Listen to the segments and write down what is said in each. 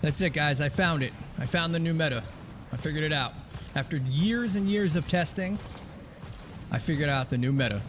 That's it, guys. I found it. I found the new meta. I figured it out. After years and years of testing, I figured out the new meta.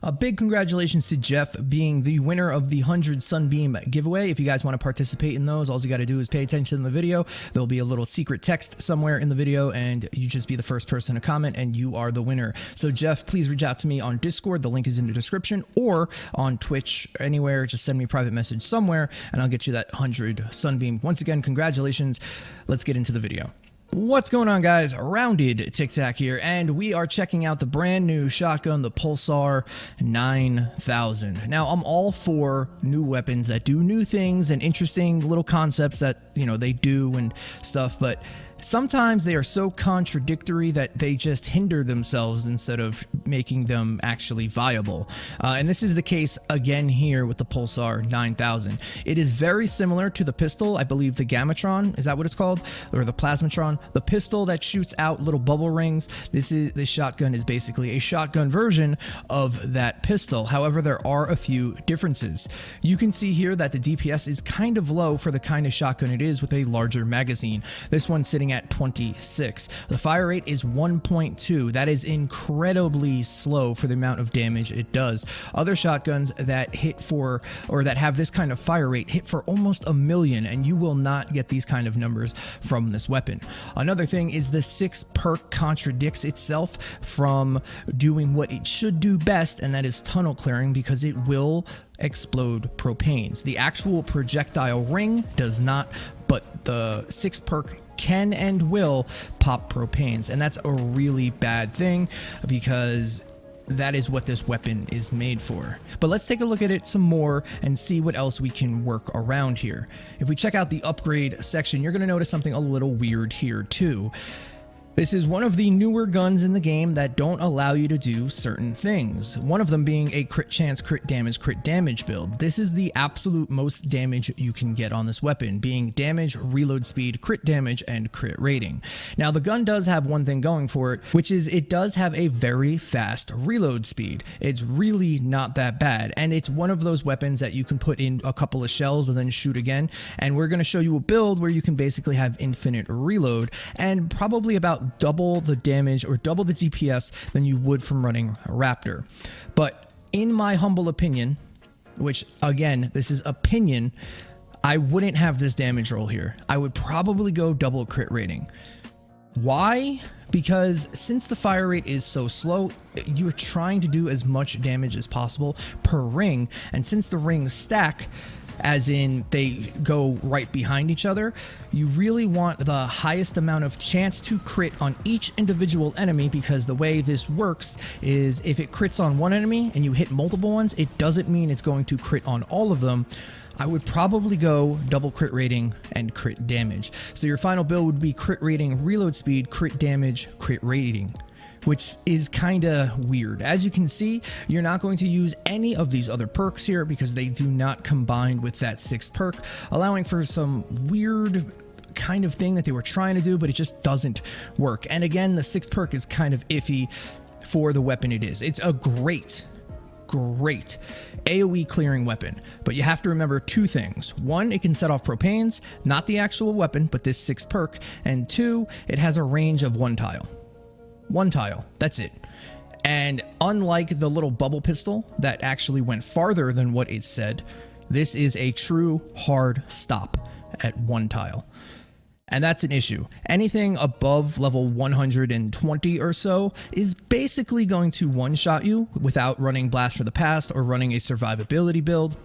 A big congratulations to Jeff being the winner of the 100 Sunbeam giveaway. If you guys want to participate in those, all you got to do is pay attention in the video. There'll be a little secret text somewhere in the video, and you just be the first person to comment, and you are the winner. So Jeff, please reach out to me on Discord. The link is in the description, or on Twitch, anywhere. Just send me a private message somewhere, and I'll get you that 100 Sunbeam. Once again, congratulations. Let's get into the video. What's going on, guys? Roundedtiktak here, and we are checking out the brand new shotgun, the Pulsar 9000. Now, I'm all for new weapons that do new things and interesting little concepts that, you know, they do and stuff, but sometimes they are so contradictory that they just hinder themselves instead of making them actually viable. And this is the case again here with the Pulsar 9000. It is very similar to the pistol, I believe the Gamatron, is that what it's called? Or the Plasmatron? The pistol that shoots out little bubble rings. This shotgun is basically a shotgun version of that pistol. However, there are a few differences. You can see here that the DPS is kind of low for the kind of shotgun it is with a larger magazine. This one's sitting at 26. The fire rate is 1.2. That is incredibly slow for the amount of damage it does. Other shotguns that hit for, or that have this kind of fire rate, hit for almost 1,000,000, and you will not get these kind of numbers from this weapon. Another thing is the 6 perk contradicts itself from doing what it should do best, and that is tunnel clearing, because it will explode propanes. The actual projectile ring does not, but the 6 perk can and will pop propanes, and that's a really bad thing because that is what this weapon is made for. But let's take a look at it some more and see what else we can work around here. If we check out the upgrade section, you're going to notice something a little weird here too. This is one of the newer guns in the game that don't allow you to do certain things. One of them being a crit chance, crit damage build. This is the absolute most damage you can get on this weapon, being damage, reload speed, crit damage, and crit rating. Now, the gun does have one thing going for it, which is it does have a very fast reload speed. It's really not that bad, and it's one of those weapons that you can put in a couple of shells and then shoot again, and we're going to show you a build where you can basically have infinite reload and probably about double the damage or double the DPS than you would from running a Raptor. But in my humble opinion, which again, this is opinion, I wouldn't have this damage roll here. I would probably go double crit rating. Why? Because since the fire rate is so slow, you're trying to do as much damage as possible per ring, and since the rings stack, as in they go right behind each other, you really want the highest amount of chance to crit on each individual enemy, because the way this works is if it crits on one enemy and you hit multiple ones, it doesn't mean it's going to crit on all of them. I would probably go double crit rating and crit damage. So your final build would be crit rating, reload speed, crit damage, crit rating, which is kind of weird. As you can see, you're not going to use any of these other perks here because they do not combine with that 6th perk, allowing for some weird kind of thing that they were trying to do, but it just doesn't work. And again, the 6th perk is kind of iffy for the weapon it is. It's a great AoE clearing weapon, but you have to remember 2 things. 1, it can set off propanes, not the actual weapon, but this 6th perk, and 2, it has a range of 1 tile. 1 tile, that's it. And unlike the little bubble pistol that actually went farther than what it said, this is a true hard stop at 1 tile. And that's an issue. Anything above level 120 or so is basically going to one-shot you without running Blast for the Past or running a survivability build.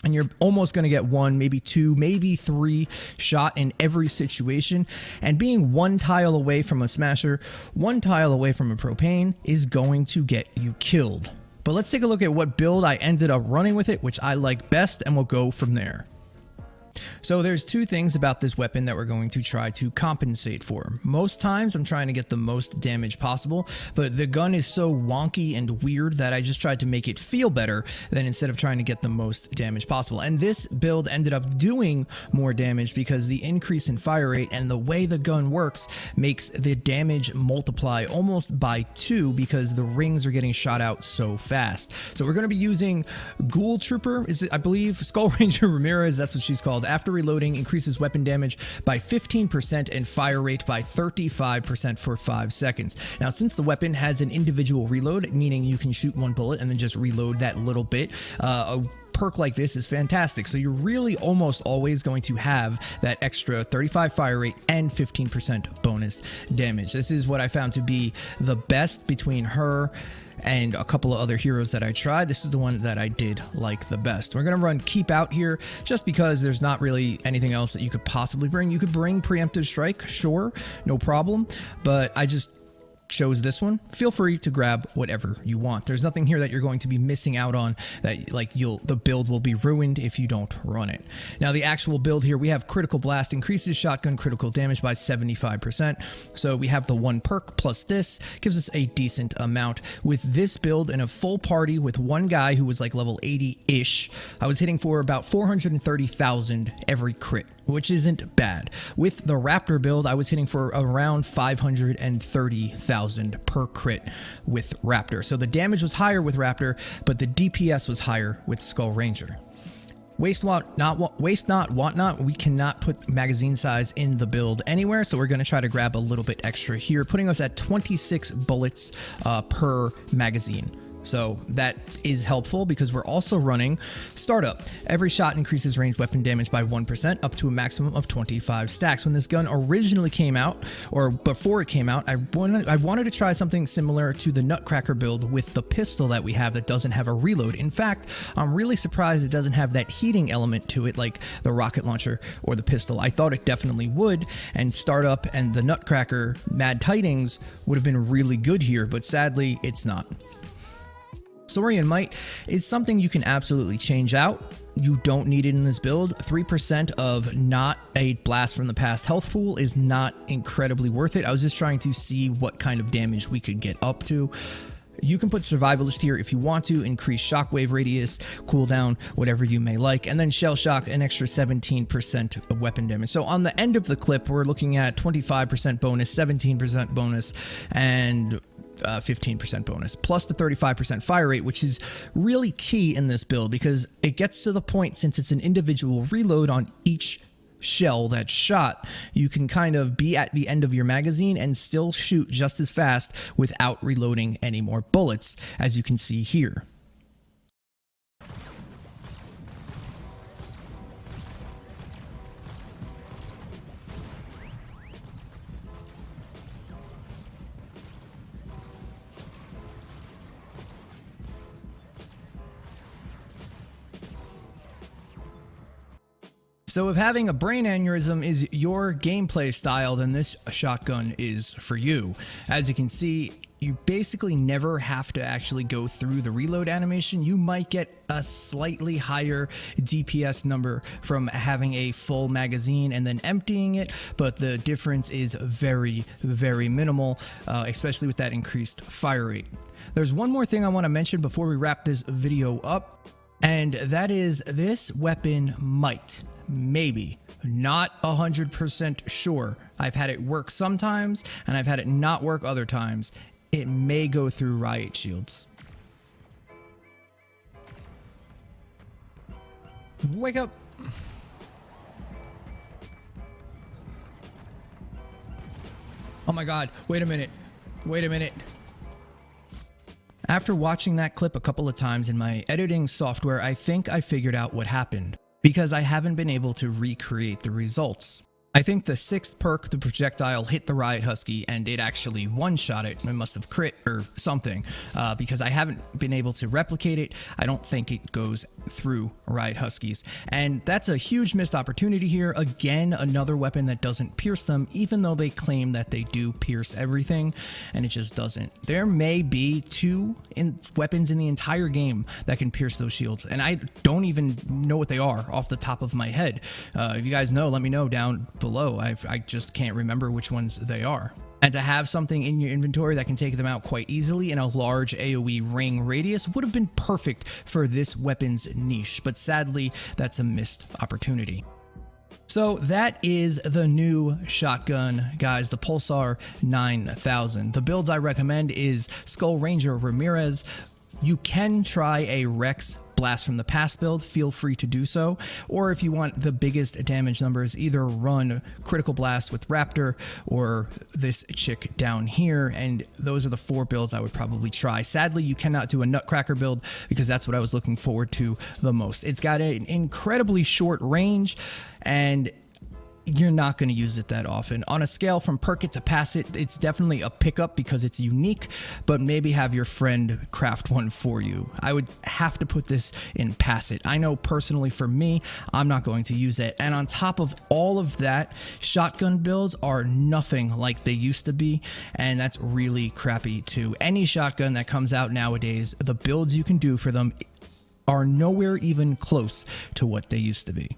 And you're almost going to get 1, maybe 2, maybe 3 shot in every situation. And being 1 tile away from a smasher, 1 tile away from a propane is going to get you killed. But let's take a look at what build I ended up running with it, which I like best, and we'll go from there. So there's two things about this weapon that we're going to try to compensate for. Most times I'm trying to get the most damage possible, but the gun is so wonky and weird that I just tried to make it feel better than instead of trying to get the most damage possible. And this build ended up doing more damage because the increase in fire rate and the way the gun works makes the damage multiply almost by 2 because the rings are getting shot out so fast. So we're going to be using Ghoul Trooper, is it, I believe, Skull Ranger Ramirez, that's what she's called. After reloading, increases weapon damage by 15% and fire rate by 35% for 5 seconds. Now, since the weapon has an individual reload, meaning you can shoot one bullet and then just reload that little bit, a perk like this is fantastic. So you're really almost always going to have that extra 35 fire rate and 15% bonus damage. This is what I found to be the best between her and a couple of other heroes that I tried. This is the one that I did like the best. We're going to run Keep Out here just because there's not really anything else that you could possibly bring. You could bring Preemptive Strike, sure, no problem, but I just chose this one. Feel free to grab whatever you want. There's nothing here that you're going to be missing out on that like the build will be ruined if you don't run it. Now the actual build here, we have Critical Blast, increases shotgun critical damage by 75%. So we have the one perk plus this gives us a decent amount. With this build in a full party with one guy who was like level 80-ish, I was hitting for about 430,000 every crit, which isn't bad. With the Raptor build, I was hitting for around 530,000 per crit with Raptor. So the damage was higher with Raptor, but the DPS was higher with Skull Ranger. Waste not, want not. We cannot put magazine size in the build anywhere, so we're going to try to grab a little bit extra here, putting us at 26 bullets per magazine. So that is helpful because we're also running Startup. Every shot increases ranged weapon damage by 1% up to a maximum of 25 stacks. When this gun originally came out, or before it came out, I wanted to try something similar to the Nutcracker build with the pistol that we have that doesn't have a reload. In fact, I'm really surprised it doesn't have that heating element to it like the rocket launcher or the pistol. I thought it definitely would, and Startup and the Nutcracker Mad Tidings would have been really good here, but sadly it's not. Saurian Might is something you can absolutely change out. You don't need it in this build. 3% of not a blast from the past health pool is not incredibly worth it. I was just trying to see what kind of damage we could get up to. You can put Survivalist here if you want to, increase shockwave radius, cooldown, whatever you may like, and then Shell Shock, an extra 17% of weapon damage. So on the end of the clip, we're looking at 25% bonus, 17% bonus, and 15% bonus, plus the 35% fire rate, which is really key in this build because it gets to the point, since it's an individual reload on each shell that's shot, you can kind of be at the end of your magazine and still shoot just as fast without reloading any more bullets, as you can see here. So if having a brain aneurysm is your gameplay style, then this shotgun is for you. As you can see, you basically never have to actually go through the reload animation. You might get a slightly higher DPS number from having a full magazine and then emptying it, but the difference is very, very minimal, especially with that increased fire rate. There's one more thing I want to mention before we wrap this video up, and that is this weapon might, maybe, not 100% sure. I've had it work sometimes and I've had it not work other times. It may go through riot shields. Wake up. Oh my god, wait a minute. Wait a minute. After watching that clip a couple of times in my editing software, I think I figured out what happened, because I haven't been able to recreate the results. I think the 6th perk, the projectile, hit the Riot Husky and it actually one-shot it. It must have crit or something because I haven't been able to replicate it. I don't think it goes through Riot Huskies. And that's a huge missed opportunity here. Again, another weapon that doesn't pierce them, even though they claim that they do pierce everything, and it just doesn't. There may be 2 weapons in the entire game that can pierce those shields, and I don't even know what they are off the top of my head. If you guys know, let me know down below. I just can't remember which ones they are. And to have something in your inventory that can take them out quite easily in a large AoE ring radius would have been perfect for this weapon's niche, but sadly that's a missed opportunity. So that is the new shotgun, guys, the Pulsar 9000. The builds I recommend is Skull Ranger Ramirez. You can try a Rex Blast from the Past build, feel free to do so. Or if you want the biggest damage numbers, either run Critical Blast with Raptor or this chick down here, and those are the 4 builds I would probably try. Sadly, you cannot do a Nutcracker build because that's what I was looking forward to the most. It's got an incredibly short range, and you're not going to use it that often. On a scale from perk it to pass it, it's definitely a pickup because it's unique, but maybe have your friend craft one for you. I would have to put this in pass it. I know personally for me, I'm not going to use it. And on top of all of that, shotgun builds are nothing like they used to be, and that's really crappy too. Any shotgun that comes out nowadays, the builds you can do for them are nowhere even close to what they used to be.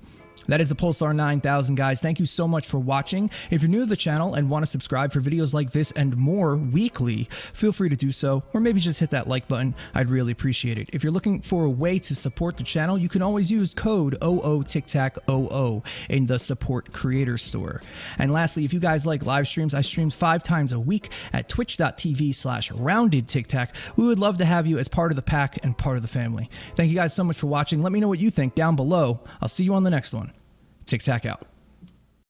That is the Pulsar 9000, guys. Thank you so much for watching. If you're new to the channel and want to subscribe for videos like this and more weekly, feel free to do so, or maybe just hit that like button. I'd really appreciate it. If you're looking for a way to support the channel, you can always use code OOTikTak00 in the support creator store. And lastly, if you guys like live streams, I stream 5 times a week at twitch.tv/Roundedtiktak. We would love to have you as part of the pack and part of the family. Thank you guys so much for watching. Let me know what you think down below. I'll see you on the next one. TikTak out.